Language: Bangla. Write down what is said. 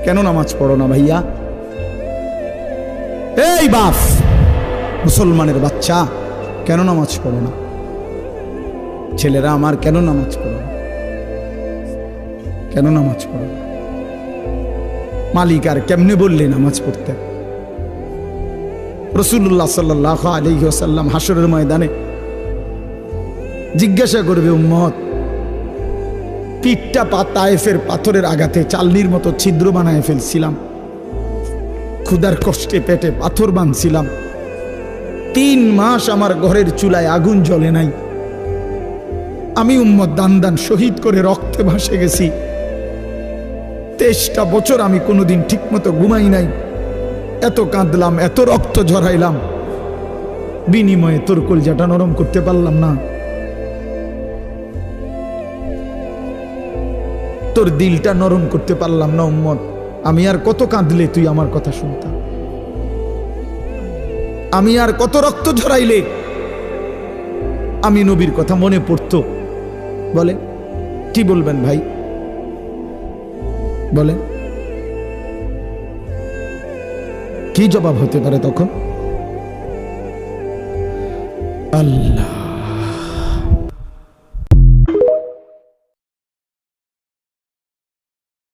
কেন নামাজ পড়ো না ভাইয়া? এই বাপ, মুসলমানের বাচ্চা, কেন নামাজ পড়ো না? ছেলেরা আমার, কেন নামাজ পড়ো না? কেন নামাজ পড়ো না? মালিক আর কেমনে বললে নামাজ পড়তে? রাসূলুল্লাহ সাল্লাল্লাহু আলাইহি ওয়াসাল্লাম হাসরের ময়দানে জিজ্ঞাসা করবে, উম্মত, পিঠটা তায়েফের পাথরের আঘাতে চালনির মতো ছিদ্র বানায় ফেলছিলাম, ক্ষুধার কষ্টে পেটে পাথর বাঁধছিলাম, 3 মাস আমার ঘরের চুলায় আগুন জ্বলে নাই, আমি উম্মত দান দান শহীদ করে রক্তে ভাসে গেছি, 23টা বছর আমি কোনোদিন ঠিকমতো ঘুমাই নাই, এত কাঁদলাম, এত রক্ত ঝরাইলাম, বিনিময়ে তোর কলজাটা নরম করতে পারলাম না, তোর দিলটা নরম করতে পারলাম না উম্মত। আমি আর কত কাঁদলে তুই আমার কথা শুনতাম? আমি আর কত রক্ত ঝরাইলে আমি নবীর কথা মনে পড়তো? বলে কি বলবেন ভাই? বলেন কি জবাব হতে পারে তখন? আল্লাহ